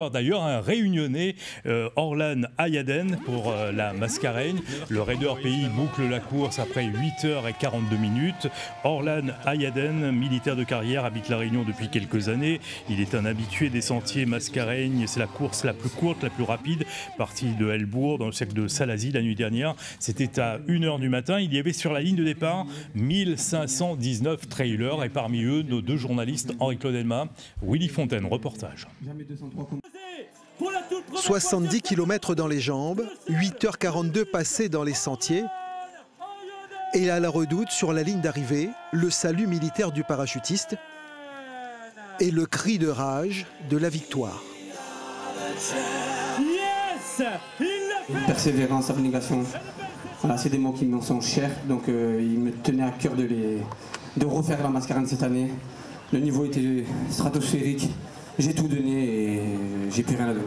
D'ailleurs, un réunionnais, Orlan Ayaden, pour la Mascareigne. Le Raider Pays boucle la course après 8h42. Orlan Ayaden, militaire de carrière, habite La Réunion depuis quelques années. Il est un habitué des sentiers Mascareigne. C'est la course la plus courte, la plus rapide, partie de Helbourg, dans le cercle de Salazie la nuit dernière. C'était à 1h du matin. Il y avait sur la ligne de départ 1519 trailers et parmi eux, nos deux journalistes, Henri-Claude Elma, Willy Fontaine. Reportage. 70 km dans les jambes, 8h42 passées dans les sentiers. Et à la Redoute, sur la ligne d'arrivée, le salut militaire du parachutiste et le cri de rage de la victoire. Persévérance, abnégation, voilà, c'est des mots qui me sont chers. Donc il me tenait à cœur de refaire la Mascareigne cette année. Le niveau était stratosphérique. J'ai tout donné et j'ai plus rien à donner.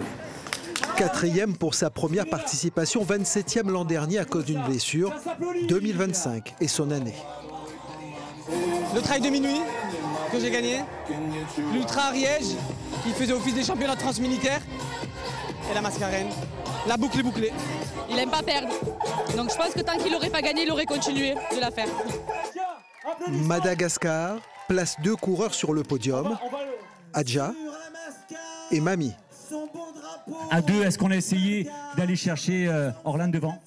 4e pour sa première participation, 27e l'an dernier à cause d'une blessure. 2025 est son année. Le trail de minuit que j'ai gagné, l'Ultra Ariège qui faisait office des championnats transmilitaires et la Mascareigne. La boucle est bouclée. Il n'aime pas perdre. Donc je pense que tant qu'il n'aurait pas gagné, il aurait continué de la faire. Madagascar place 2 coureurs sur le podium. Adja et Mami. À 2, est-ce qu'on a essayé d'aller chercher Orlan devant?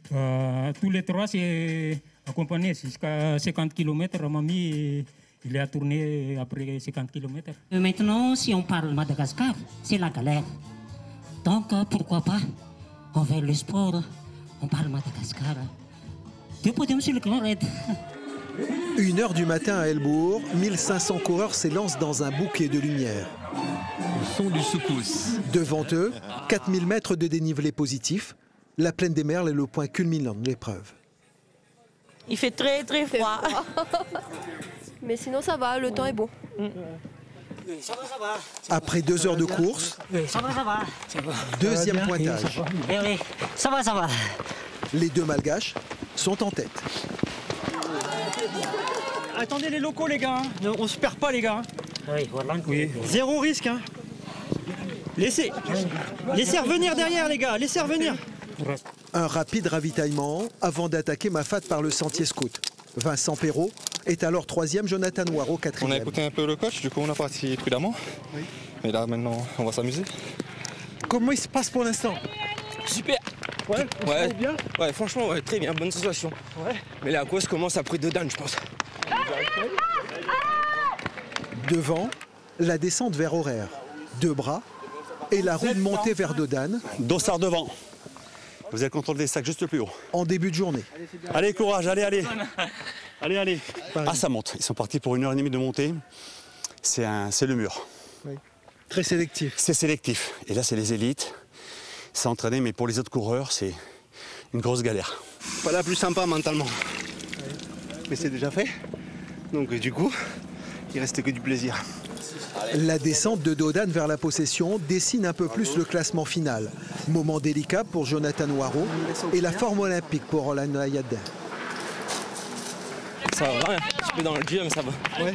Tous les trois, c'est accompagné jusqu'à 50 km. Mami, il a tourné après 50 km. Maintenant, si on parle Madagascar, c'est la galère. Donc, pourquoi pas, envers le sport, on parle Madagascar. 2 podiums sur le Grand Raid. 1h du matin à Helbourg, 1500 coureurs s'élancent dans un bouquet de lumière. Le son du secousse. Devant eux, 4000 mètres de dénivelé positif. La plaine des Merles est le point culminant de l'épreuve. Il fait très très froid. Mais sinon ça va, le temps est bon. Ça va. Après 2 heures de course, Ça va. deuxième pointage. Oui, ça va. Les deux Malgaches sont en tête. Attendez les locaux les gars, hein. On se perd pas les gars. Oui, voilà. Zéro risque. Hein. Laissez revenir derrière les gars, laissez revenir. Un rapide ravitaillement avant d'attaquer Mafate par le sentier scout. Vincent Perrault est alors 3e, Jonathan Noiro 4e. On a écouté un peu le coach, du coup on a parti prudemment. Oui. Et là maintenant on va s'amuser. Comment il se passe pour l'instant? Super. Ouais. Bien. Ouais, franchement, ouais, très bien, bonne situation. Ouais. Mais la course commence après 2 dames, je pense. Devant, la descente vers Horaire. 2 bras et la rude montée vers Dodane. Dossard devant. Vous allez contrôler les sacs juste le plus haut. En début de journée. Allez, courage, allez. Allez. Ah, ça monte. Ils sont partis pour 1h30 de montée. C'est le mur. Oui. Très sélectif. C'est sélectif. Et là, c'est les élites. C'est entraîné, mais pour les autres coureurs, c'est une grosse galère. Pas la plus sympa mentalement. Mais c'est déjà fait. Donc du coup, il reste que du plaisir. La descente de Dodane vers la possession dessine un peu plus le classement final. Moment délicat pour Jonathan Noiro et la forme olympique pour Orlan Ayaden. Ça va, un petit peu dans le dur, mais ça va. Ouais.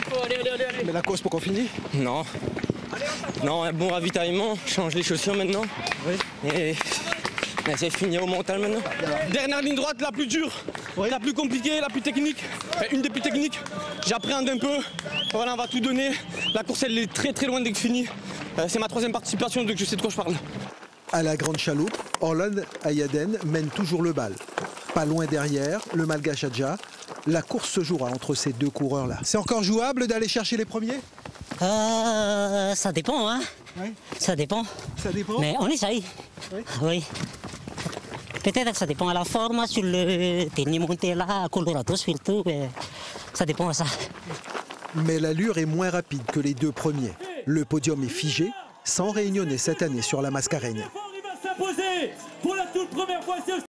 Mais la course pour qu'on finisse? Non, un bon ravitaillement, change les chaussures maintenant. Oui. Et c'est fini au mental maintenant. Dernière ligne droite, la plus dure, la plus compliquée, la plus technique. Une des plus techniques. J'appréhende un peu. Voilà, on va tout donner. La course, elle est très très loin d'être finie. C'est ma 3e participation, donc je sais de quoi je parle. À la grande chaloupe, Orlan Ayaden mène toujours le bal. Pas loin derrière, le Malgache Adja. La course se jouera entre ces 2 coureurs-là. C'est encore jouable d'aller chercher les premiers? Ça dépend, hein. Oui. Ça dépend. Mais on essaye. Oui. Peut-être que ça dépend à la forme, sur le dernier montée là, à Colorado surtout. Mais ça dépend à ça. Mais l'allure est moins rapide que les 2 premiers. Le podium est figé, sans réunionnais cette année sur la Mascareigne.